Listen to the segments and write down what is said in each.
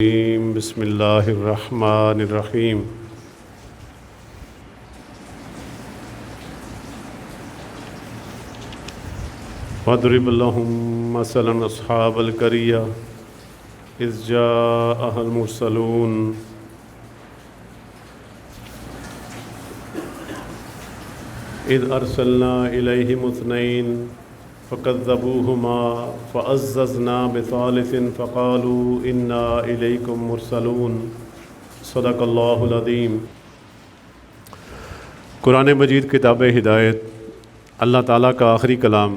بسم اللہ الرحمن الرحیم۔ وَاضْرِبْ لَهُم مَّثَلًا أَصْحَابَ الْقَرْيَةِ إِذْ جَاءَهَا الْمُرْسَلُونَ إِذْ أَرْسَلْنَا إِلَيْهِمُ اثْنَيْنِ فَكَذَّبُوهُمَا فَعَزَّزْنَا بِثَالِثٍ فَقَالُوا إِنَّا إِلَيْكُمْ مُرْسَلُونَ صدق اللہ العظیم۔ قرآن مجید کتاب ہدایت، اللہ تعالیٰ کا آخری کلام۔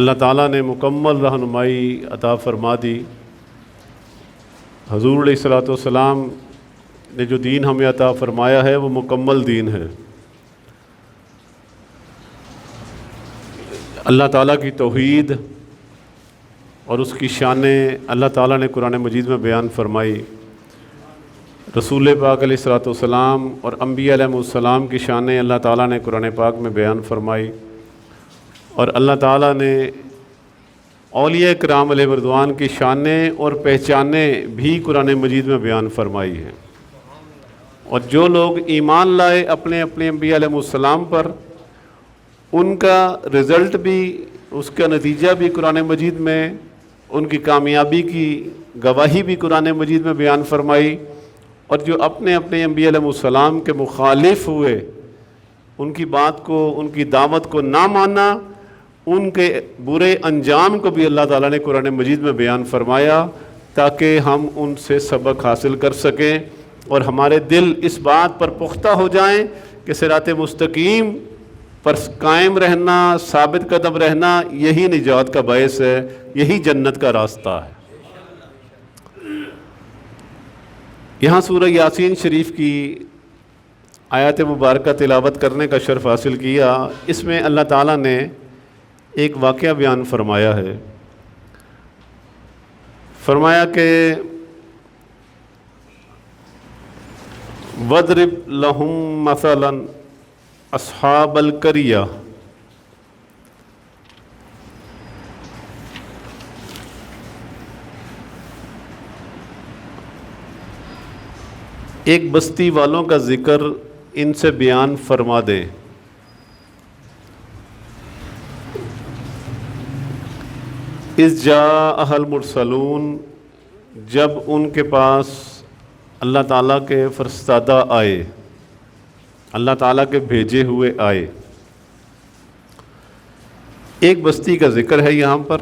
اللہ تعالیٰ نے مکمل رہنمائی عطا فرما دی۔ حضور علیہ الصلوۃ والسلام نے جو دین ہمیں عطا فرمایا ہے وہ مکمل دین ہے۔ اللہ تعالیٰ کی توحید اور اس کی شانیں اللہ تعالیٰ نے قرآن مجید میں بیان فرمائی۔ رسول پاک علیہ الصلوۃ والسلام اور انبیاء علیہ السلام کی شانیں اللہ تعالیٰ نے قرآن پاک میں بیان فرمائی، اور اللہ تعالیٰ نے اولیاء کرام علیہ رضوان کی شانیں اور پہچانیں بھی قرآن مجید میں بیان فرمائی ہیں۔ اور جو لوگ ایمان لائے اپنے انبیاء علیہ السلام پر، ان کا رزلٹ بھی، اس کا نتیجہ بھی قرآن مجید میں، ان کی کامیابی کی گواہی بھی قرآن مجید میں بیان فرمائی۔ اور جو اپنے انبیاء علیہ السلام کے مخالف ہوئے، ان کی بات کو، ان کی دعوت کو نہ مانا، ان کے برے انجام کو بھی اللہ تعالیٰ نے قرآن مجید میں بیان فرمایا، تاکہ ہم ان سے سبق حاصل کر سکیں اور ہمارے دل اس بات پر پختہ ہو جائیں کہ صراط مستقیم پر قائم رہنا، ثابت قدم رہنا، یہی نجات کا باعث ہے، یہی جنت کا راستہ ہے۔ یہاں سورہ یاسین شریف کی آیات مبارکہ تلاوت کرنے کا شرف حاصل کیا۔ اس میں اللہ تعالیٰ نے ایک واقعہ بیان فرمایا ہے۔ فرمایا کہ وَاضْرِبْ لَهُم مَّثَلًا اصحاب القریہ۔ ایک بستی والوں کا ذکر ان سے بیان فرما دیں۔ اذ جاءها المرسلون، جب ان کے پاس اللہ تعالیٰ کے فرستادہ آئے، اللہ تعالیٰ کے بھیجے ہوئے آئے۔ ایک بستی کا ذکر ہے یہاں پر۔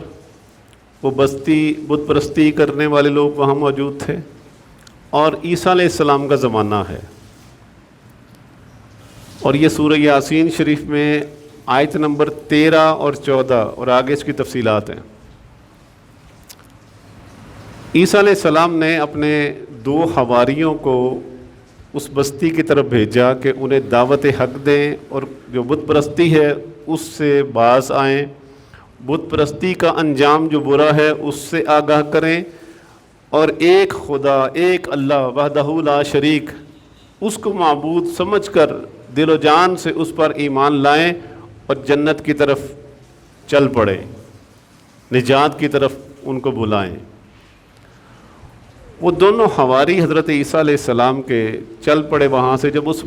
وہ بستی بت پرستی کرنے والے لوگ وہاں موجود تھے، اور عیسیٰ علیہ السلام کا زمانہ ہے۔ اور یہ سورہ یاسین شریف میں آیت نمبر 13 اور 14 اور آگے اس کی تفصیلات ہیں۔ عیسیٰ علیہ السلام نے اپنے 2 حواریوں کو اس بستی کی طرف بھیجا کہ انہیں دعوت حق دیں، اور جو بت پرستی ہے اس سے باز آئیں، بت پرستی کا انجام جو برا ہے اس سے آگاہ کریں، اور ایک خدا، ایک اللہ وحدہ لا شریک، اس کو معبود سمجھ کر دل و جان سے اس پر ایمان لائیں اور جنت کی طرف چل پڑیں، نجات کی طرف ان کو بلائیں۔ وہ دونوں حواری حضرت عیسیٰ علیہ السلام کے چل پڑے وہاں سے۔ جب اس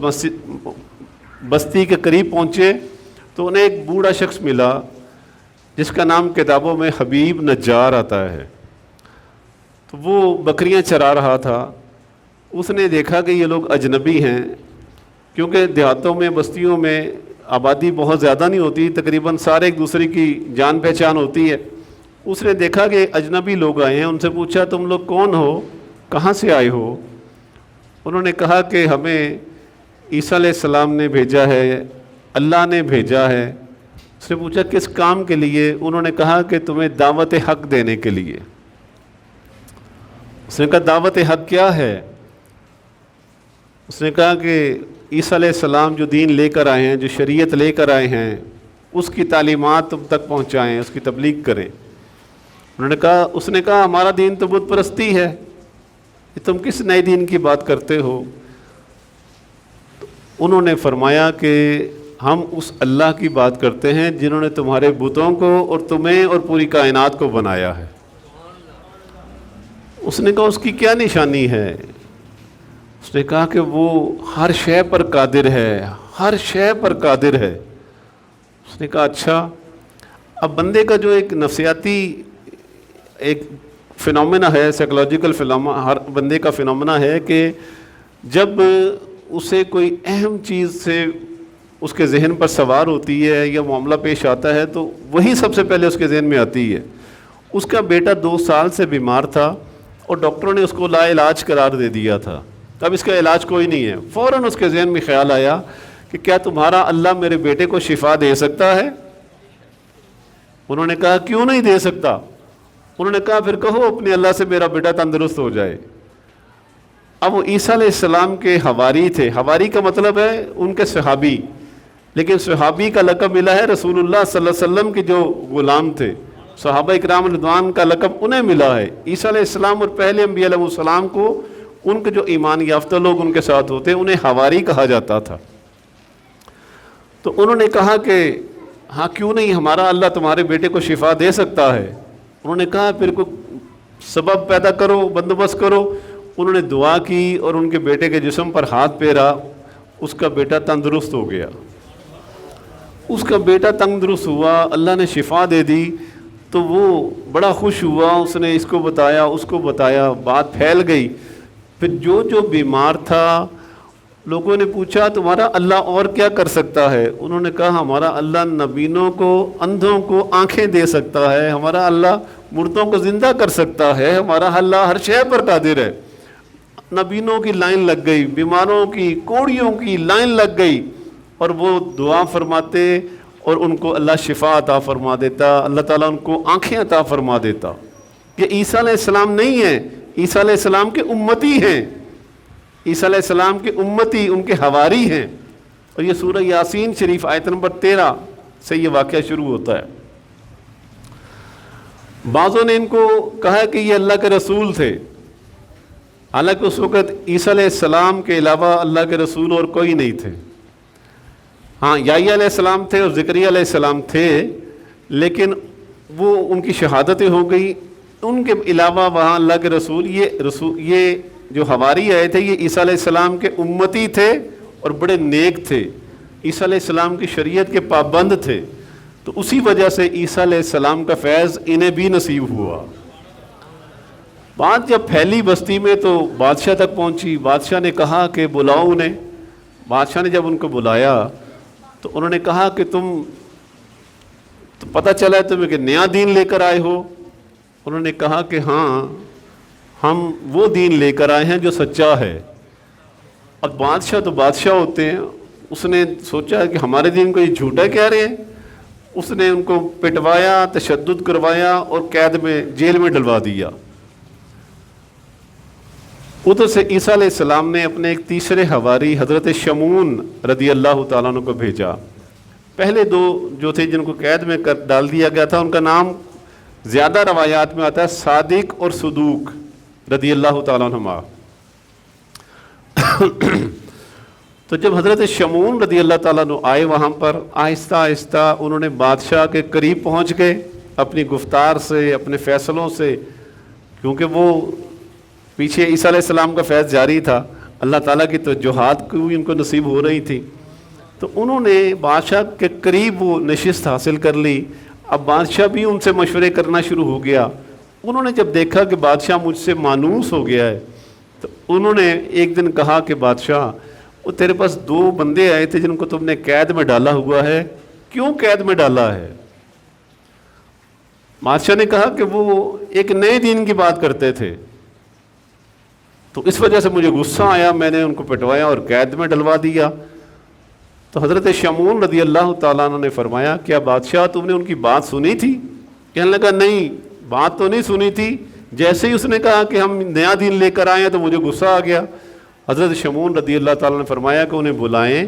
بستی کے قریب پہنچے تو انہیں ایک بوڑھا شخص ملا جس کا نام کتابوں میں حبیب نجار آتا ہے۔ تو وہ بکریاں چرا رہا تھا۔ اس نے دیکھا کہ یہ لوگ اجنبی ہیں، کیونکہ دیہاتوں میں، بستیوں میں آبادی بہت زیادہ نہیں ہوتی، تقریباً سارے ایک دوسرے کی جان پہچان ہوتی ہے۔ اس نے دیکھا کہ اجنبی لوگ آئے ہیں، ان سے پوچھا تم لوگ کون ہو، کہاں سے آئے ہو؟ انہوں نے کہا کہ ہمیں عیسیٰ علیہ السلام نے بھیجا ہے، اللہ نے بھیجا ہے۔ اس نے پوچھا کس کام کے لیے؟ انہوں نے کہا کہ تمہیں دعوت حق دینے کے لیے۔ اس نے کہا دعوت حق کیا ہے؟ اس نے کہا کہ عیسیٰ علیہ السلام جو دین لے کر آئے ہیں، جو شریعت لے کر آئے ہیں، اس کی تعلیمات تم تک پہنچائیں، اس کی تبلیغ کریں۔ اس نے کہا ہمارا دین تو بت پرستی ہے، تم کس نئے دین کی بات کرتے ہو؟ انہوں نے فرمایا کہ ہم اس اللہ کی بات کرتے ہیں جنہوں نے تمہارے بتوں کو اور تمہیں اور پوری کائنات کو بنایا ہے۔ اس نے کہا اس کی کیا نشانی ہے؟ اس نے کہا کہ وہ ہر شے پر قادر ہے، ہر شے پر قادر ہے۔ اس نے کہا اچھا، اب بندے کا جو ایک نفسیاتی ایک فنومنا ہے، سائیکولوجیکل فنومنا، ہر بندے کا فنومنا ہے کہ جب اسے کوئی اہم چیز سے اس کے ذہن پر سوار ہوتی ہے یا معاملہ پیش آتا ہے تو وہی سب سے پہلے اس کے ذہن میں آتی ہے۔ اس کا بیٹا 2 سال سے بیمار تھا اور ڈاکٹروں نے اس کو لا علاج قرار دے دیا تھا، اب اس کا علاج کوئی نہیں ہے۔ فوراً اس کے ذہن میں خیال آیا کہ کیا تمہارا اللہ میرے بیٹے کو شفا دے سکتا ہے؟ انہوں نے کہا کیوں نہیں دے سکتا؟ انہوں نے کہا پھر کہو اپنے اللہ سے میرا بیٹا تندرست ہو جائے۔ اب وہ عیسیٰ علیہ السلام کے حواری تھے، حواری کا مطلب ہے ان کے صحابی، لیکن صحابی کا لقب ملا ہے رسول اللہ صلی اللہ علیہ وسلم کے جو غلام تھے، صحابہ اکرام رضوان کا لقب انہیں ملا ہے۔ عیسیٰ علیہ السلام اور پہلے انبیاء علیہ السلام کو ان کے جو ایمان یافتہ لوگ ان کے ساتھ ہوتے ہیں انہیں حواری کہا جاتا تھا۔ تو انہوں نے کہا کہ ہاں کیوں نہیں، ہمارا اللہ تمہارے بیٹے کو شفا دے سکتا ہے۔ انہوں نے کہا پھر کوئی سبب پیدا کرو، بندوبست کرو۔ انہوں نے دعا کی اور ان کے بیٹے کے جسم پر ہاتھ پھیرا، اس کا بیٹا تندرست ہو گیا۔ اس کا بیٹا تندرست ہوا، اللہ نے شفا دے دی تو وہ بڑا خوش ہوا، اس نے اس کو بتایا، اس کو بتایا، بات پھیل گئی۔ پھر جو بیمار تھا لوگوں نے پوچھا تمہارا اللہ اور کیا کر سکتا ہے؟ انہوں نے کہا ہمارا اللہ نبینوں کو، اندھوں کو آنکھیں دے سکتا ہے، ہمارا اللہ مردوں کو زندہ کر سکتا ہے، ہمارا اللہ ہر شے پر قادر ہے۔ نبینوں کی لائن لگ گئی، بیماروں کی، کوڑیوں کی لائن لگ گئی، اور وہ دعا فرماتے اور ان کو اللہ شفا عطا فرما دیتا، اللہ تعالیٰ ان کو آنکھیں عطا فرما دیتا۔ یہ عیسیٰ علیہ السلام نہیں ہیں، عیسیٰ علیہ السلام کے امتی ہیں، عیسیٰ علیہ السلام کے امتی، ان کے حواری ہیں۔ اور یہ سورہ یاسین شریف آیت نمبر 13 سے یہ واقعہ شروع ہوتا ہے۔ بعضوں نے ان کو کہا کہ یہ اللہ کے رسول تھے، حالانکہ اس وقت عیسیٰ علیہ السلام کے علاوہ اللہ کے رسول اور کوئی نہیں تھے۔ ہاں یحییٰ علیہ السلام تھے اور زکریا علیہ السلام تھے، لیکن وہ ان کی شہادتیں ہو گئی، ان کے علاوہ وہاں اللہ کے رسول یہ جو حواری آئے تھے یہ عیسیٰ علیہ السلام کے امتی تھے اور بڑے نیک تھے، عیسیٰ علیہ السلام کی شریعت کے پابند تھے، تو اسی وجہ سے عیسیٰ علیہ السلام کا فیض انہیں بھی نصیب ہوا۔ بات جب پھیلی بستی میں تو بادشاہ تک پہنچی، بادشاہ نے کہا کہ بلاؤ انہیں۔ بادشاہ نے جب ان کو بلایا تو انہوں نے کہا کہ تم تو پتہ چلا ہے تمہیں کہ نیا دین لے کر آئے ہو؟ انہوں نے کہا کہ ہاں ہم وہ دین لے کر آئے ہیں جو سچا ہے۔ اب بادشاہ تو بادشاہ ہوتے ہیں، اس نے سوچا کہ ہمارے دین کو یہ جھوٹا کہہ رہے ہیں، اس نے ان کو پٹوایا، تشدد کروایا اور قید میں، جیل میں ڈلوا دیا۔ ادھر سے عیسیٰ علیہ السلام نے اپنے ایک تیسرے حواری حضرت شمعون رضی اللہ تعالیٰ عنہ کو بھیجا۔ پہلے 2 جو تھے جن کو قید میں ڈال دیا گیا تھا ان کا نام زیادہ روایات میں آتا ہے صادق اور صدوق رضی اللہ تعالیٰ عنہما۔ تو جب حضرت شمعون رضی اللہ تعالیٰ عنہ آئے وہاں پر، آہستہ آہستہ انہوں نے بادشاہ کے قریب پہنچ گئے اپنی گفتار سے، اپنے فیصلوں سے، کیونکہ وہ پیچھے عیسیٰ علیہ السلام کا فیض جاری تھا، اللہ تعالیٰ کی توجہات بھی ان کو نصیب ہو رہی تھی، تو انہوں نے بادشاہ کے قریب وہ نشست حاصل کر لی۔ اب بادشاہ بھی ان سے مشورے کرنا شروع ہو گیا۔ انہوں نے جب دیکھا کہ بادشاہ مجھ سے مانوس ہو گیا ہے تو انہوں نے ایک دن کہا کہ بادشاہ وہ تیرے پاس 2 بندے آئے تھے جن کو تم نے قید میں ڈالا ہوا ہے، کیوں قید میں ڈالا ہے؟ بادشاہ نے کہا کہ وہ ایک نئے دین کی بات کرتے تھے، تو اس وجہ سے مجھے غصہ آیا، میں نے ان کو پٹوایا اور قید میں ڈلوا دیا۔ تو حضرت شمعون رضی اللہ تعالیٰ عنہ نے فرمایا کیا بادشاہ تم نے ان کی بات سنی تھی؟ کہنے لگا نہیں، بات تو نہیں سنی تھی، جیسے ہی اس نے کہا کہ ہم نیا دین لے کر آئے ہیں تو مجھے غصہ آ گیا۔ حضرت شمعون رضی اللہ تعالیٰ نے فرمایا کہ انہیں بلائیں،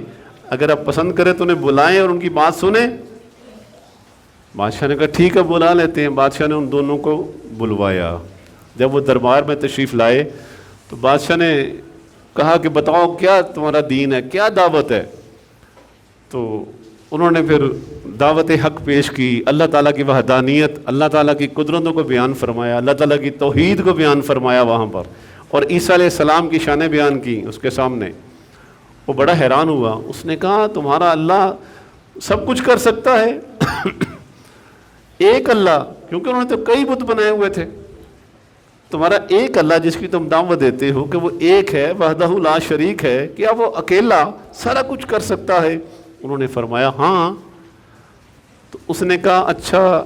اگر آپ پسند کریں تو انہیں بلائیں اور ان کی بات سنیں۔ بادشاہ نے کہا ٹھیک ہے بلا لیتے ہیں۔ بادشاہ نے ان دونوں کو بلوایا۔ جب وہ دربار میں تشریف لائے تو بادشاہ نے کہا کہ بتاؤ کیا تمہارا دین ہے، کیا دعوت ہے؟ تو انہوں نے پھر دعوت حق پیش کی، اللہ تعالیٰ کی وحدانیت، اللہ تعالیٰ کی قدرتوں کو بیان فرمایا، اللہ تعالیٰ کی توحید کو بیان فرمایا وہاں پر، اور عیسیٰ علیہ السلام کی شانیں بیان کی اس کے سامنے۔ وہ بڑا حیران ہوا، اس نے کہا تمہارا اللہ سب کچھ کر سکتا ہے؟ ایک اللہ، کیونکہ انہوں نے تو کئی بت بنائے ہوئے تھے، تمہارا ایک اللہ جس کی تم دعوت دیتے ہو کہ وہ ایک ہے، وحدہ لا شریک ہے، کیا وہ اکیلا سارا کچھ کر سکتا ہے؟ انہوں نے فرمایا ہاں۔ تو اس نے کہا اچھا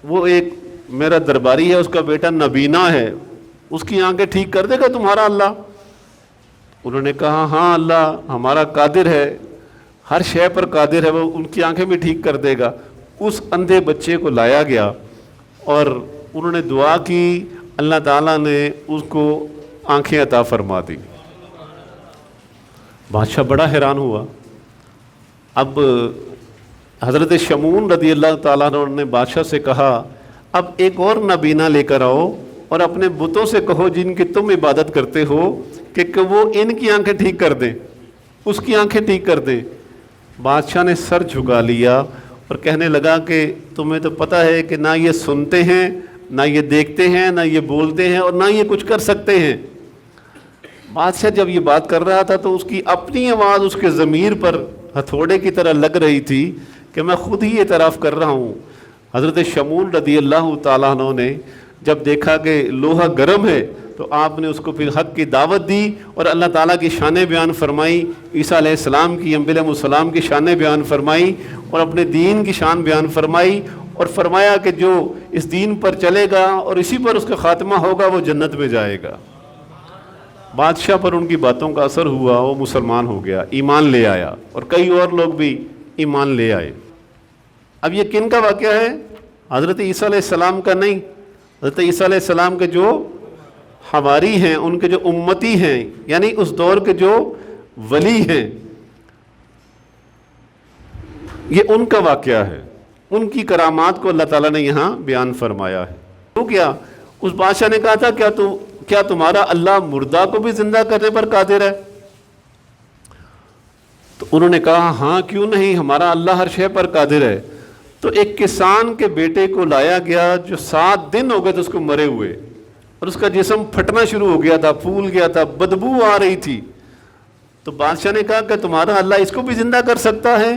وہ ایک میرا درباری ہے، اس کا بیٹا نبینا ہے، اس کی آنکھیں ٹھیک کر دے گا تمہارا اللہ؟ انہوں نے کہا ہاں اللہ ہمارا قادر ہے، ہر شے پر قادر ہے، وہ ان کی آنکھیں بھی ٹھیک کر دے گا۔ اس اندھے بچے کو لایا گیا اور انہوں نے دعا کی، اللہ تعالیٰ نے اس کو آنکھیں عطا فرما دی۔ بادشاہ بڑا حیران ہوا۔ اب حضرت شمعون رضی اللہ تعالیٰ عنہ نے بادشاہ سے کہا اب ایک اور نبینا لے کر آؤ اور اپنے بتوں سے کہو جن کی تم عبادت کرتے ہو کہ وہ ان کی آنکھیں ٹھیک کر دیں، اس کی آنکھیں ٹھیک کر دیں۔ بادشاہ نے سر جھکا لیا اور کہنے لگا کہ تمہیں تو پتہ ہے کہ نہ یہ سنتے ہیں، نہ یہ دیکھتے ہیں، نہ یہ بولتے ہیں، اور نہ یہ کچھ کر سکتے ہیں۔ بادشاہ جب یہ بات کر رہا تھا تو اس کی اپنی آواز اس کے ضمیر پر ہتھوڑے کی طرح لگ رہی تھی کہ میں خود ہی اعتراف کر رہا ہوں۔ حضرت شمعون رضی اللہ تعالیٰ عنہ نے جب دیکھا کہ لوہا گرم ہے تو آپ نے اس کو پھر حق کی دعوت دی اور اللہ تعالیٰ کی شانیں بیان فرمائی، عیسیٰ علیہ السلام کی، انبیاء علیہ السلام کی شانیں بیان فرمائی اور اپنے دین کی شان بیان فرمائی، اور فرمایا کہ جو اس دین پر چلے گا اور اسی پر اس کا خاتمہ ہوگا وہ جنت میں جائے گا۔ بادشاہ پر ان کی باتوں کا اثر ہوا، وہ مسلمان ہو گیا، ایمان لے آیا، اور کئی اور لوگ بھی ایمان لے آئے۔ اب یہ کن کا واقعہ ہے؟ حضرت عیسیٰ علیہ السلام کا نہیں، حضرت عیسیٰ علیہ السلام کے جو حواری ہیں، ان کے جو امتی ہیں، یعنی اس دور کے جو ولی ہیں، یہ ان کا واقعہ ہے۔ ان کی کرامات کو اللہ تعالیٰ نے یہاں بیان فرمایا ہے۔ تو کیا اس بادشاہ نے کہا تھا کیا تمہارا اللہ مردہ کو بھی زندہ کرنے پر قادر ہے؟ تو انہوں نے کہا ہاں کیوں نہیں، ہمارا اللہ ہر شے پر قادر ہے۔ تو ایک کسان کے بیٹے کو لایا گیا جو 7 دن ہو گئے تھے اس کو مرے ہوئے، اور اس کا جسم پھٹنا شروع ہو گیا تھا، پھول گیا تھا، بدبو آ رہی تھی۔ تو بادشاہ نے کہا کہ تمہارا اللہ اس کو بھی زندہ کر سکتا ہے؟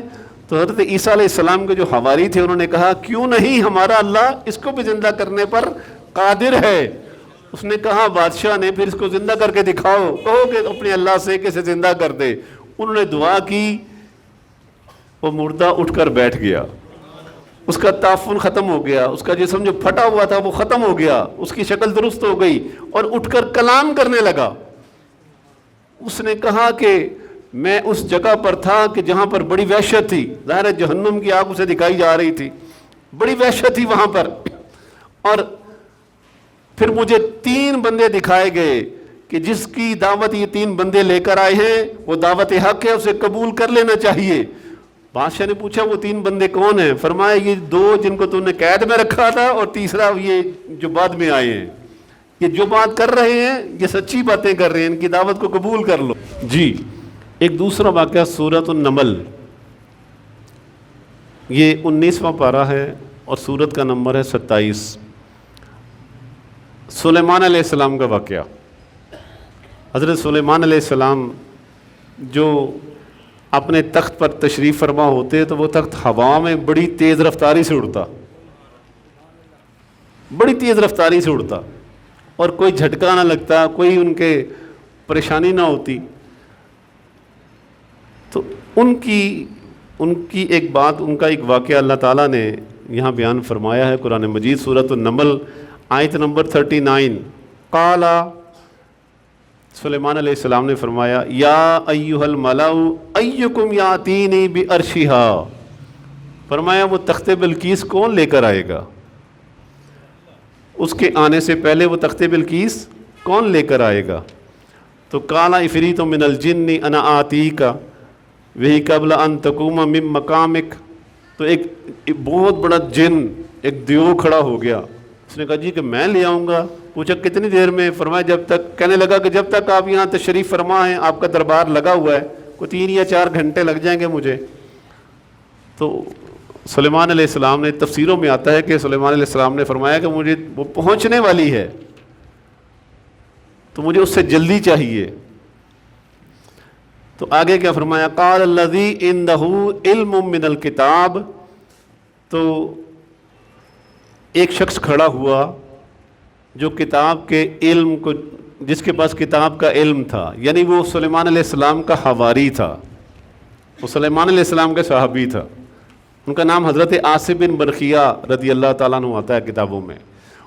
تو حضرت عیسیٰ علیہ السلام کے جو حواری تھے انہوں نے کہا کیوں نہیں، ہمارا اللہ اس کو بھی زندہ کرنے پر قادر ہے۔ اس نے کہا بادشاہ نے پھر اس کو زندہ کر کے دکھاؤ، کہو کہ اپنے اللہ سے کہ اسے زندہ کر دے۔ انہوں نے دعا کی، وہ مردہ اٹھ کر بیٹھ گیا، اس کا تعفن ختم ہو گیا، اس کا جسم جو پھٹا ہوا تھا وہ ختم ہو گیا، اس کی شکل درست ہو گئی اور اٹھ کر کلام کرنے لگا۔ اس نے کہا کہ میں اس جگہ پر تھا کہ جہاں پر بڑی وحشت تھی، ظاہر ہے جہنم کی آگ اسے دکھائی جا رہی تھی، بڑی وحشت تھی وہاں پر، اور پھر مجھے 3 بندے دکھائے گئے کہ جس کی دعوت یہ 3 بندے لے کر آئے ہیں وہ دعوت حق ہے، اسے قبول کر لینا چاہیے۔ بادشاہ نے پوچھا وہ 3 بندے کون ہیں؟ فرمایا یہ 2 جن کو تم نے قید میں رکھا تھا، اور تیسرا یہ جو بعد میں آئے ہیں، یہ جو بات کر رہے ہیں یہ سچی باتیں کر رہے ہیں، ان کی دعوت کو قبول کر لو۔ جی ایک دوسرا واقعہ سورۃ النمل، یہ 19واں پارہ ہے اور سورت کا نمبر ہے 27۔ سلیمان علیہ السلام کا واقعہ۔ حضرت سلیمان علیہ السلام جو اپنے تخت پر تشریف فرما ہوتے تو وہ تخت ہوا میں بڑی تیز رفتاری سے اڑتا، بڑی تیز رفتاری سے اڑتا، اور کوئی جھٹکا نہ لگتا، کوئی ان کے پریشانی نہ ہوتی۔ تو ان کی ایک بات، ان کا ایک واقعہ اللہ تعالیٰ نے یہاں بیان فرمایا ہے قرآن مجید سورۃ النمل آیت نمبر 39۔ قال سلیمان علیہ السلام نے فرمایا یا ایھا الملأ ایکم یاتینی بعرشھا، فرمایا وہ تخت بلقیس کون لے کر آئے گا؟ اس کے آنے سے پہلے وہ تخت بلقیس کون لے کر آئے گا؟ تو قال عفریت من الجن انا آتیک وہی قبل ان تقوم من مقامک۔ تو ایک بہت بڑا جن، ایک دیو کھڑا ہو گیا، اس نے کہا جی کہ میں لے آؤں گا۔ پوچھا کتنی دیر میں؟ فرمایا جب تک، کہنے لگا کہ جب تک آپ یہاں تشریف فرما ہیں، آپ کا دربار لگا ہوا ہے، کوئی 3 یا 4 گھنٹے لگ جائیں گے مجھے۔ تو سلیمان علیہ السلام نے، تفسیروں میں آتا ہے کہ سلیمان علیہ السلام نے فرمایا کہ مجھے وہ پہنچنے والی ہے تو مجھے اس سے جلدی چاہیے. تو آگے کیا فرمایا؟ قال الذی عندہ علم من الکتاب. تو ایک شخص کھڑا ہوا جو کتاب کے علم کو، جس کے پاس کتاب کا علم تھا، یعنی وہ سلیمان علیہ السلام کا حواری تھا، وہ سلیمان علیہ السلام کے صحابی تھا. ان کا نام حضرت عاصم بن برقیہ رضی اللہ تعالیٰ عنہ آتا ہے کتابوں میں.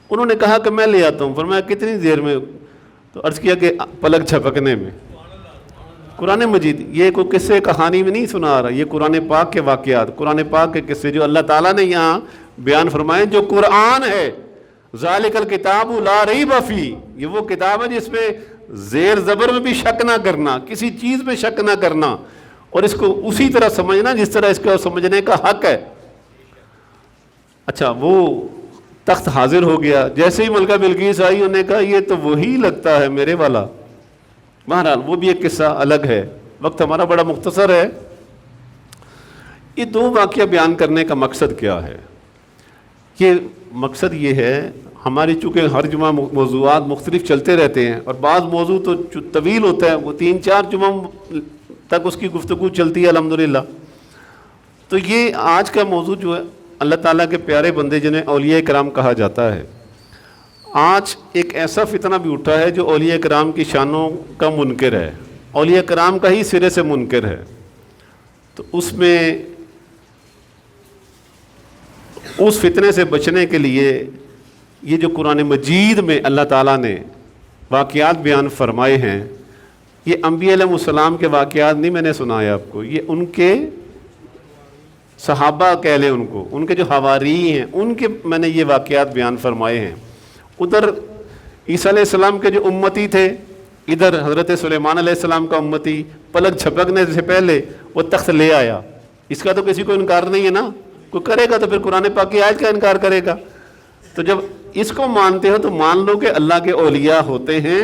انہوں نے کہا کہ میں لے آتا ہوں. فرمایا کتنی دیر میں؟ تو عرض کیا کہ پلک جھپکنے میں. قرآن مجید یہ کوئی قصے کہانی میں نہیں سنا رہا، یہ قرآن پاک کے واقعات، قرآن پاک کے قصے جو اللہ تعالیٰ نے یہاں بیان فرمائے، جو قرآن ہے. ذالک الکتاب لا ریب فیہ، یہ وہ کتاب ہے جس میں زیر زبر میں بھی شک نہ کرنا، کسی چیز میں شک نہ کرنا، اور اس کو اسی طرح سمجھنا جس طرح اس کو سمجھنے کا حق ہے. اچھا، وہ تخت حاضر ہو گیا. جیسے ہی ملکہ بلقیس آئی، انہوں نے کہا یہ تو وہی لگتا ہے میرے والا. بہرحال وہ بھی ایک قصہ الگ ہے، وقت ہمارا بڑا مختصر ہے. یہ دو واقعہ بیان کرنے کا مقصد کیا ہے؟ یہ مقصد یہ ہے، ہماری چونکہ ہر جمعہ موضوعات مختلف چلتے رہتے ہیں، اور بعض موضوع تو طویل ہوتا ہے، وہ 3-4 جمعہ تک اس کی گفتگو چلتی ہے الحمدللہ. تو یہ آج کا موضوع جو ہے، اللہ تعالیٰ کے پیارے بندے جنہیں اولیاء کرام کہا جاتا ہے، آج ایک ایسا فتنہ بھی اٹھا ہے جو اولیاء کرام کی شانوں کا منکر ہے، اولیاء کرام کا ہی سرے سے منکر ہے. تو اس میں اس فتنے سے بچنے کے لیے یہ جو قرآن مجید میں اللہ تعالیٰ نے واقعات بیان فرمائے ہیں، یہ انبیاء علیہ السلام کے واقعات نہیں میں نے سنایا آپ کو، یہ ان کے صحابہ کہہ لیں ان کو، ان کے جو حواری ہیں ان کے میں نے یہ واقعات بیان فرمائے ہیں. ادھر عیسیٰ علیہ السلام کے جو امتی تھے، ادھر حضرت سلیمان علیہ السلام کا امتی پلک جھپکنے سے پہلے وہ تخت لے آیا. اس کا تو کسی کو انکار نہیں ہے نا، کوئی کرے گا تو پھر قرآن پاک کی آیت کا انکار کرے گا. تو جب اس کو مانتے ہو تو مان لو کہ اللہ کے اولیاء ہوتے ہیں.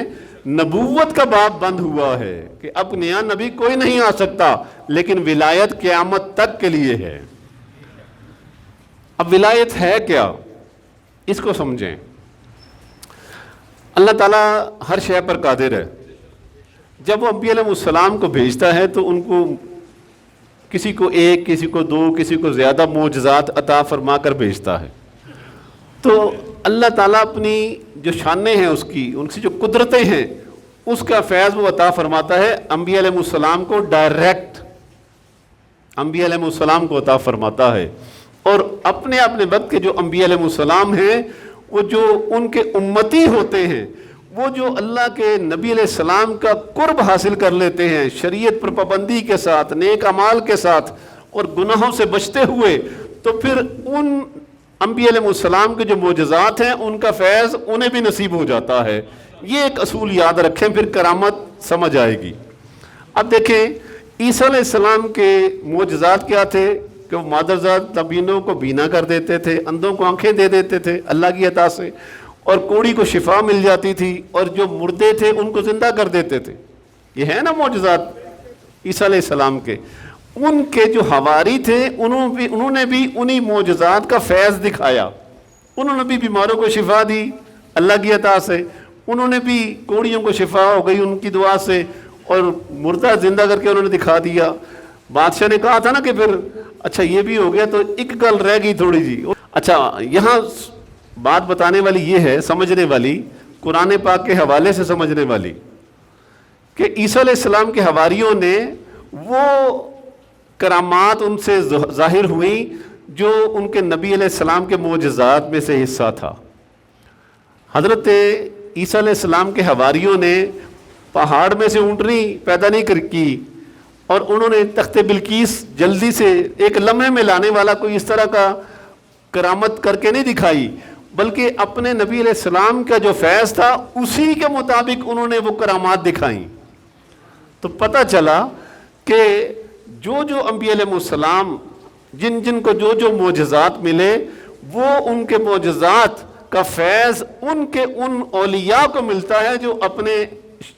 نبوت کا باب بند ہوا ہے کہ اب نیا نبی کوئی نہیں آ سکتا، لیکن ولایت قیامت تک کے لیے ہے. اب ولایت ہے کیا، اس کو سمجھیں. اللہ تعالیٰ ہر شے پر قادر ہے. جب وہ انبیاء علیہ السلام کو بھیجتا ہے تو ان کو کسی کو ایک، کسی کو دو، کسی کو زیادہ معجزات عطا فرما کر بھیجتا ہے. تو اللہ تعالیٰ اپنی جو شانیں ہیں اس کی، ان کی جو قدرتیں ہیں، اس کا فیض وہ عطا فرماتا ہے انبیاء علیہ السلام کو ڈائریکٹ، انبیاء علیہ السلام کو عطا فرماتا ہے. اور اپنے وقت کے جو انبیاء علیہ السلام ہیں، وہ جو ان کے امتی ہوتے ہیں، وہ جو اللہ کے نبی علیہ السلام کا قرب حاصل کر لیتے ہیں شریعت پر پابندی کے ساتھ، نیک اعمال کے ساتھ، اور گناہوں سے بچتے ہوئے، تو پھر ان انبیاء علیہ السلام کے جو معجزات ہیں ان کا فیض انہیں بھی نصیب ہو جاتا ہے. یہ ایک اصول یاد رکھیں، پھر کرامت سمجھ آئے گی. اب دیکھیں عیسیٰ علیہ السلام کے معجزات کیا تھے کہ وہ مادرزاد نبینوں کو بینا کر دیتے تھے، اندھوں کو آنکھیں دے دیتے تھے اللہ کی عطا سے، اور کوڑی کو شفا مل جاتی تھی، اور جو مردے تھے ان کو زندہ کر دیتے تھے. یہ ہے نا معجزات عیسیٰ علیہ السلام کے. ان کے جو حواری تھے انہوں نے بھی انہی معجزات کا فیض دکھایا. انہوں نے بھی بیماروں کو شفا دی اللہ کی عطا سے، انہوں نے بھی کوڑیوں کو شفا ہو گئی ان کی دعا سے، اور مردہ زندہ کر کے انہوں نے دکھا دیا. بادشاہ نے کہا تھا نا کہ پھر اچھا یہ بھی ہو گیا، تو ایک گل رہ گئی تھوڑی جی. اچھا، یہاں بات بتانے والی یہ ہے، سمجھنے والی، قرآن پاک کے حوالے سے سمجھنے والی، کہ عیسیٰ علیہ السلام کے حواریوں نے وہ کرامات ان سے ظاہر ہوئیں جو ان کے نبی علیہ السلام کے معجزات میں سے حصہ تھا. حضرت عیسیٰ علیہ السلام کے حواریوں نے پہاڑ میں سے اونٹنی پیدا نہیں کی، اور انہوں نے تخت بلقیس جلدی سے ایک لمحے میں لانے والا کوئی اس طرح کا کرامت کر کے نہیں دکھائی، بلکہ اپنے نبی علیہ السلام کا جو فیض تھا اسی کے مطابق انہوں نے وہ کرامات دکھائیں. تو پتہ چلا کہ جو انبیاء علیہ السلام جن کو جو معجزات ملے، وہ ان کے معجزات کا فیض ان اولیاء کو ملتا ہے جو اپنے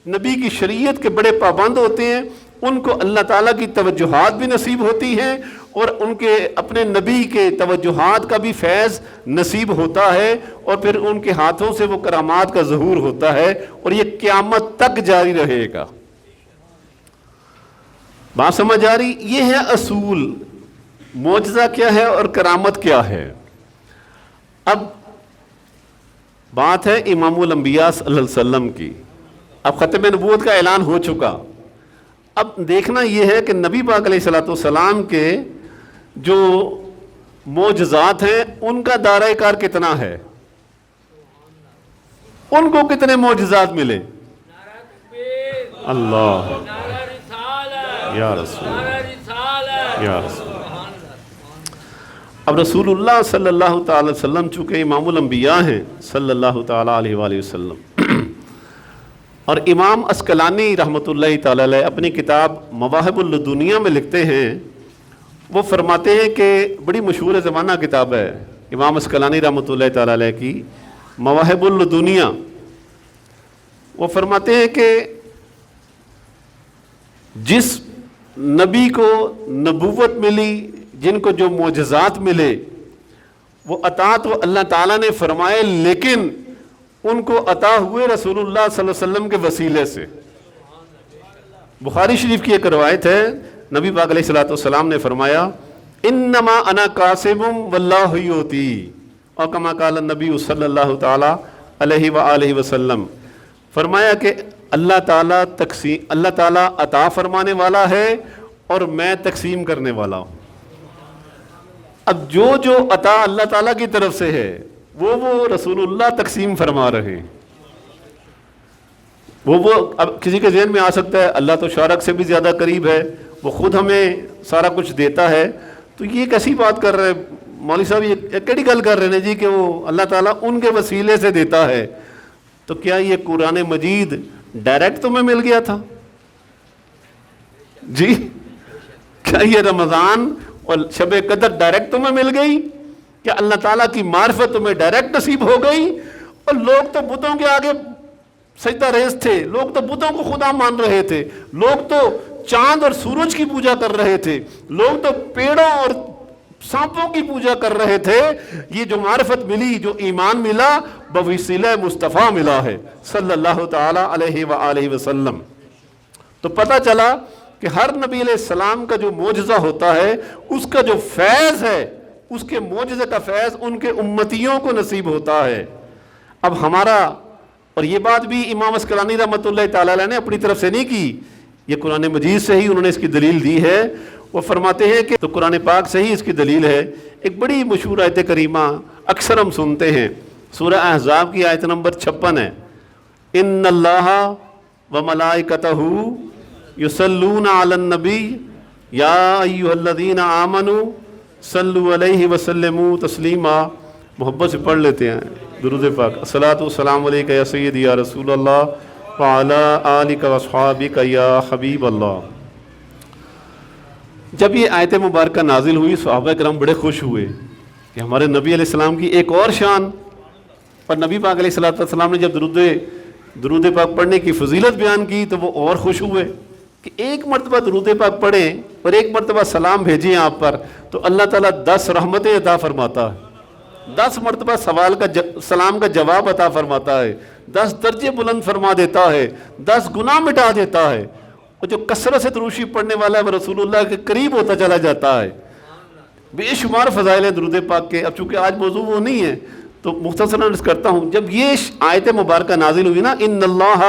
نبی کی شریعت کے بڑے پابند ہوتے ہیں، ان کو اللہ تعالیٰ کی توجہات بھی نصیب ہوتی ہیں اور ان کے اپنے نبی کے توجہات کا بھی فیض نصیب ہوتا ہے، اور پھر ان کے ہاتھوں سے وہ کرامات کا ظہور ہوتا ہے، اور یہ قیامت تک جاری رہے گا۔ بات سمجھ آ رہی؟ یہ ہے اصول، معجزہ کیا ہے اور کرامت کیا ہے۔ اب بات ہے امام الانبیاء صلی اللہ علیہ وسلم کی۔ اب ختم نبوت کا اعلان ہو چکا، اب دیکھنا یہ ہے کہ نبی پاک علیہ الصلوۃ والسلام کے جو معجزات ہیں ان کا دائرہ کار کتنا ہے، ان کو کتنے معجزات ملے۔ اللہ یا رسول یا رسول۔ اب رسول اللہ صلی اللہ تعالی وسلم چونکہ امام الانبیاء ہیں صلی اللہ تعالی علیہ وآلہ وسلم، اور امام عسقلانی رحمۃ اللہ تعالی علیہ اپنی کتاب مواہب الدنیا میں لکھتے ہیں، وہ فرماتے ہیں کہ بڑی مشہور زمانہ کتاب ہے امام عسقلانی رحمۃ اللہ تعالی علیہ کی مواہب الدنیا۔ وہ فرماتے ہیں کہ جس نبی کو نبوت ملی، جن کو جو معجزات ملے، وہ عطا تو اللہ تعالیٰ نے فرمائے، لیکن ان کو عطا ہوئے رسول اللہ صلی اللہ علیہ وسلم کے وسیلے سے۔ بخاری شریف کی ایک روایت ہے، نبی پاک علیہ الصلوۃ والسلام نے فرمایا انما انا قاسم واللہ یؤتی، اور کما قال النبی صلی اللہ تعالی علیہ وآلہ وسلم، فرمایا کہ اللہ تعالیٰ عطا فرمانے والا ہے اور میں تقسیم کرنے والا ہوں۔ اب جو عطا اللہ تعالیٰ کی طرف سے ہے وہ رسول اللہ تقسیم فرما رہے ہیں۔ وہ اب کسی کے ذہن میں آ سکتا ہے اللہ تو شارک سے بھی زیادہ قریب ہے، وہ خود ہمیں سارا کچھ دیتا ہے، تو یہ کیسی بات کر رہے مولوی صاحب، یہ کیڑی گل کر رہے ہیں جی کہ وہ اللہ تعالیٰ ان کے وسیلے سے دیتا ہے؟ تو کیا یہ قرآن مجید ڈائریکٹ تمہیں مل گیا تھا جی؟ کیا یہ رمضان اور شب قدر ڈائریکٹ تمہیں مل گئی؟ کہ اللہ تعالیٰ کی معرفت تمہیں ڈائریکٹ نصیب ہو گئی؟ اور لوگ تو بتوں کے آگے سجدہ ریز تھے، لوگ تو بتوں کو خدا مان رہے تھے، لوگ تو چاند اور سورج کی پوجا کر رہے تھے، لوگ تو پیڑوں اور سانپوں کی پوجا کر رہے تھے۔ یہ جو معرفت ملی، جو ایمان ملا، بوسیلہ مصطفیٰ ملا ہے صلی اللہ تعالی علیہ وآلہ وسلم۔ تو پتہ چلا کہ ہر نبی علیہ السلام کا جو معجزہ ہوتا ہے، اس کا جو فیض ہے، اس کے معجزے کا فیض ان کے امتیوں کو نصیب ہوتا ہے۔ اب ہمارا، اور یہ بات بھی امام عسقلانی رحمۃ اللہ تعالی علیہ نے اپنی طرف سے نہیں کی، یہ قرآن مجید سے ہی انہوں نے اس کی دلیل دی ہے۔ وہ فرماتے ہیں کہ تو قرآن پاک سے ہی اس کی دلیل ہے۔ ایک بڑی مشہور آیت کریمہ اکثر ہم سنتے ہیں، سورہ احزاب کی آیت نمبر 56 ہے، ان اللہ وملائکتہ یصلون علی النبی یا ایھا الذین آمنوا صلوا علیہ وسلموا تسلیما۔ محبت سے پڑھ لیتے ہیں درود پاک، الصلاۃ والسلام علیک یا سیدی یا رسول اللہ وعلی آلک واصحابک یا حبیب اللہ۔ جب یہ آیت مبارکہ نازل ہوئی، صحابہ کرام بڑے خوش ہوئے کہ ہمارے نبی علیہ السلام کی ایک اور شان۔ پر نبی پاک علیہ السلام نے جب درود پاک پڑھنے کی فضیلت بیان کی تو وہ اور خوش ہوئے کہ ایک مرتبہ درود پاک پڑھیں اور ایک مرتبہ سلام بھیجیں آپ پر تو اللہ تعالیٰ 10 رحمتیں عطا فرماتا ہے، 10 مرتبہ سلام کا جواب عطا فرماتا ہے، 10 درجے بلند فرما دیتا ہے، 10 گناہ مٹا دیتا ہے، اور جو کثرت سے دروشی پڑھنے والا ہے وہ رسول اللہ کے قریب ہوتا چلا جاتا ہے۔ بے شمار فضائل ہیں درود پاک کے۔ اب چونکہ آج موضوع وہ نہیں ہے تو مختصراً عرض کرتا ہوں، جب یہ آیت مبارکہ نازل ہوئی نا، ان اللہ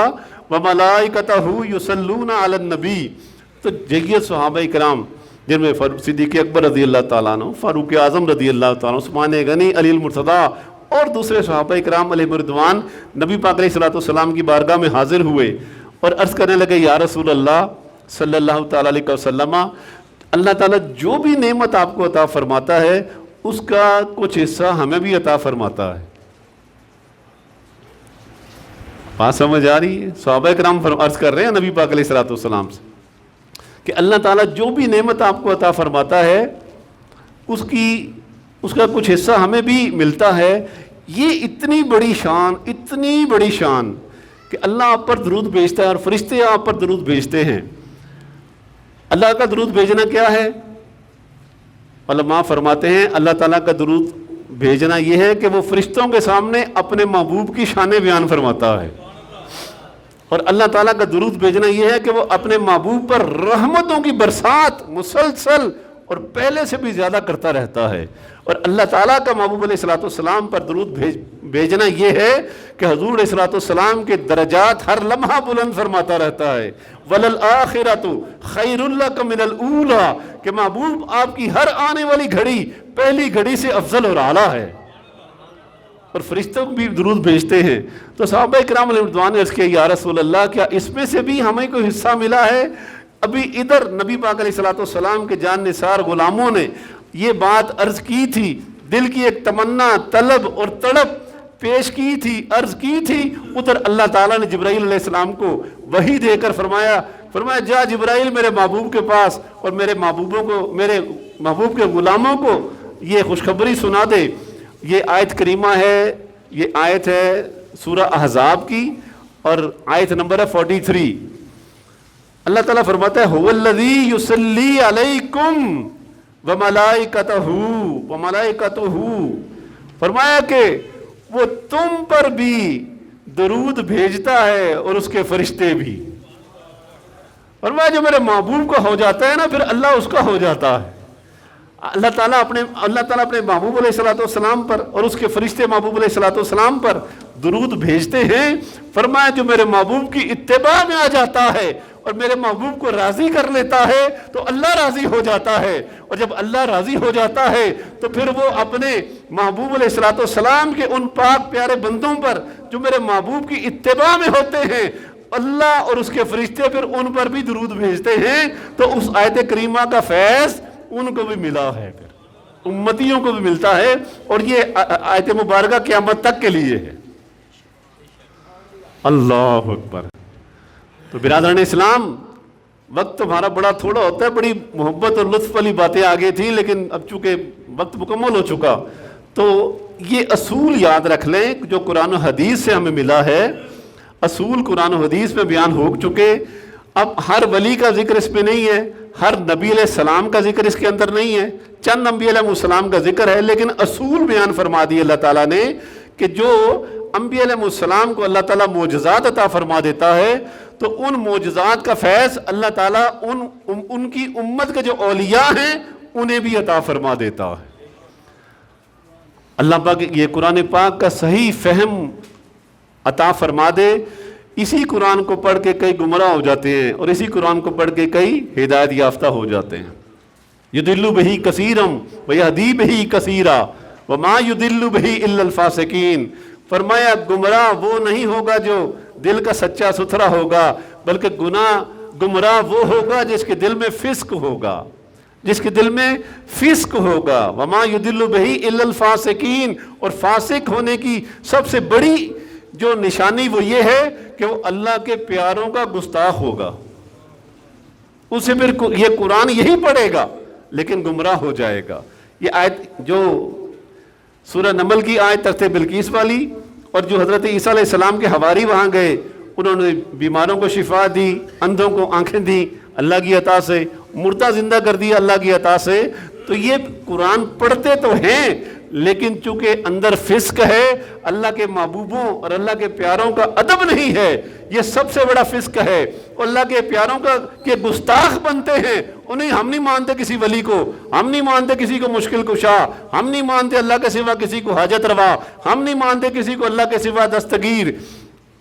وملائکتہ یصلون علی النبی، تو جگہ صحابہ کرام جن میں صدیق اکبر رضی اللہ تعالیٰ عنہ، فاروق اعظم رضی اللہ تعالیٰ عنہ، عثمان غنی، علی المرتضیٰ اور دوسرے صحابہ کرام علیہ رضوان نبی پاک علیہ الصلوۃ والسلام کی بارگاہ میں حاضر ہوئے اور عرض کرنے لگے، یا رسول اللہ صلی اللہ تعالیٰ علیہ وسلم، اللہ تعالیٰ جو بھی نعمت آپ کو عطا فرماتا ہے اس کا کچھ حصہ ہمیں بھی عطا فرماتا ہے۔ بات سمجھ آ رہی ہے؟ صحابہ کرام عرض کر رہے ہیں نبی پاک علیہ الصلوۃ والسلام سے کہ اللہ تعالیٰ جو بھی نعمت آپ کو عطا فرماتا ہے اس کا کچھ حصہ ہمیں بھی ملتا ہے۔ یہ اتنی بڑی شان کہ اللہ آپ پر درود بھیجتا ہے اور فرشتے آپ پر درود بھیجتے ہیں۔ اللہ کا درود بھیجنا کیا ہے؟ علماء فرماتے ہیں اللہ تعالیٰ کا درود بھیجنا یہ ہے کہ وہ فرشتوں کے سامنے اپنے محبوب کی شان بیان فرماتا ہے، اور اللہ تعالیٰ کا درود بھیجنا یہ ہے کہ وہ اپنے محبوب پر رحمتوں کی برسات مسلسل اور پہلے سے بھی زیادہ کرتا رہتا ہے۔ اور اللہ تعالیٰ کا محبوب علیہ الصلوۃ والسلام پر درود بھیجنا یہ ہے کہ حضور علیہ الصلوۃ والسلام کے درجات ہر لمحہ بلند فرماتا رہتا ہے۔ وَلَلْآخِرَةُ خَيْرٌ لَكَ مِنَ الْأُولَىٰ، کہ محبوب آپ کی ہر آنے والی گھڑی پہلی گھڑی سے افضل اور اعلیٰ ہے۔ اور فرشتوں بھی درود بھیجتے ہیں۔ تو صحابہ کرام علیہ رضوان نے عرض کیا یا رسول اللہ کیا اس میں سے بھی ہمیں کوئی حصہ ملا ہے؟ ابھی ادھر نبی پاک علیہ الصلوۃ والسلام کے جان نثار غلاموں نے یہ بات عرض کی تھی، دل کی ایک تمنا، طلب اور تڑپ پیش کی تھی، عرض کی تھی، ادھر اللہ تعالیٰ نے جبرائیل علیہ السلام کو وحی دے کر فرمایا جا جبرائیل میرے محبوب کے پاس اور میرے محبوب کے غلاموں کو یہ خوشخبری سنا دے۔ یہ آیت کریمہ ہے، یہ آیت ہے سورہ احزاب کی اور آیت نمبر ہے 43۔ اللہ تعالیٰ فرماتا ہے هو الذی یصلی علیکم وملائکتہ، فرمایا کہ وہ تم پر بھی درود بھیجتا ہے اور اس کے فرشتے بھی۔ فرمایا جو میرے محبوب کا ہو جاتا ہے نا پھر اللہ اس کا ہو جاتا ہے۔ اللہ تعالیٰ اپنے محبوب علیہ الصلوۃ والسلام پر اور اس کے فرشتے محبوب علیہ الصلوۃ والسلام پر درود بھیجتے ہیں۔ فرمایا جو میرے محبوب کی اتباع میں آ جاتا ہے اور میرے محبوب کو راضی کر لیتا ہے تو اللہ راضی ہو جاتا ہے، اور جب اللہ راضی ہو جاتا ہے تو پھر وہ اپنے محبوب علیہ الصلوۃ والسلام کے ان پاک پیارے بندوں پر جو میرے محبوب کی اتباع میں ہوتے ہیں اللہ اور اس کے فرشتے پھر ان پر بھی درود بھیجتے ہیں۔ تو اس آیت کریمہ کا فیض ان کو بھی ملا ہے، پھر امتیوں کو بھی ملتا ہے، اور یہ آیت مبارکہ قیامت تک کے لیے ہے۔ اللہ اکبر۔ تو برادران اسلام، وقت ہمارا بڑا تھوڑا ہوتا ہے، بڑی محبت اور لطف والی باتیں آگے تھیں، لیکن اب چونکہ وقت مکمل ہو چکا تو یہ اصول یاد رکھ لیں جو قرآن و حدیث سے ہمیں ملا ہے۔ اصول قرآن و حدیث میں بیان ہو چکے۔ اب ہر ولی کا ذکر اس میں نہیں ہے، ہر نبی علیہ السلام کا ذکر اس کے اندر نہیں ہے، چند انبیاء علیہ السلام کا ذکر ہے، لیکن اصول بیان فرما دی اللہ تعالیٰ نے کہ جو انبیاء علیہ السلام کو اللہ تعالیٰ معجزات عطا فرما دیتا ہے تو ان معجزات کا فیض اللہ تعالیٰ ان کی امت کے جو اولیاء ہیں انہیں بھی عطا فرما دیتا ہے۔ اللہ پاک یہ قرآن پاک کا صحیح فہم عطا فرما دے۔ اسی قرآن کو پڑھ کے کئی گمراہ ہو جاتے ہیں اور اسی قرآن کو پڑھ کے کئی ہدایت یافتہ ہو جاتے ہیں۔ یضل بہ کثیرا ویہدی بہ کثیرا وما یضل بہ الا الفاسقین۔ فرمایا گمراہ وہ نہیں ہوگا جو دل کا سچا ستھرا ہوگا، بلکہ گمراہ وہ ہوگا جس کے دل میں فسق ہوگا، جس کے دل میں فسق ہوگا۔ وما یضل بہ الا الفاسقین، اور فاسق ہونے کی سب سے بڑی جو نشانی وہ یہ ہے کہ وہ اللہ کے پیاروں کا گستاخ ہوگا۔ اسے پھر یہ قرآن یہی پڑھے گا لیکن گمراہ ہو جائے گا۔ یہ آیت جو سورہ نمل کی آیت تخت بلقیس والی، اور جو حضرت عیسیٰ علیہ السلام کے حواری وہاں گئے، انہوں نے بیماروں کو شفا دی، اندھوں کو آنکھیں دی اللہ کی عطا سے، مردہ زندہ کر دیا اللہ کی عطا سے۔ تو یہ قرآن پڑھتے تو ہیں لیکن چونکہ اندر فسق ہے، اللہ کے محبوبوں اور اللہ کے پیاروں کا ادب نہیں ہے، یہ سب سے بڑا فسق ہے۔ اللہ کے پیاروں کا کہ گستاخ بنتے ہیں، انہیں ہم نہیں مانتے کسی ولی کو، ہم نہیں مانتے کسی کو مشکل کشا، ہم نہیں مانتے اللہ کے سوا کسی کو حاجت روا، ہم نہیں مانتے کسی کو اللہ کے سوا دستگیر،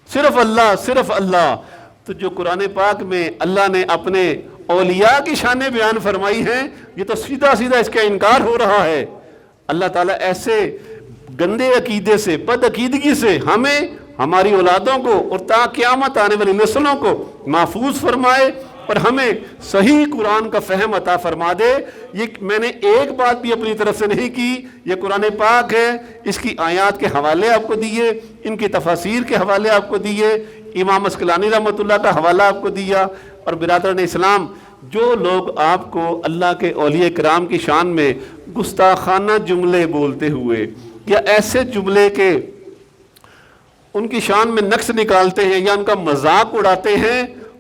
صرف اللہ، صرف اللہ۔ تو جو قرآن پاک میں اللہ نے اپنے اولیاء کی شانیں بیان فرمائی ہیں، یہ تو سیدھا سیدھا اس کا انکار ہو رہا ہے۔ اللہ تعالیٰ ایسے گندے عقیدے سے، بد عقیدگی سے ہمیں، ہماری اولادوں کو اور تا قیامت آنے والی نسلوں کو محفوظ فرمائے اور ہمیں صحیح قرآن کا فہم عطا فرما دے۔ یہ میں نے ایک بات بھی اپنی طرف سے نہیں کی، یہ قرآن پاک ہے، اس کی آیات کے حوالے آپ کو دیے، ان کی تفاسیر کے حوالے آپ کو دیے، امام اسقلانی رحمۃ اللہ کا حوالہ آپ کو دیا۔ اور برادران اسلام، جو لوگ آپ کو اللہ کے اولیاء کرام کی شان میں گستاخانہ جملے بولتے ہوئے یا ایسے جملے کے ان کی شان میں نقص نکالتے ہیں یا ان کا مذاق اڑاتے ہیں،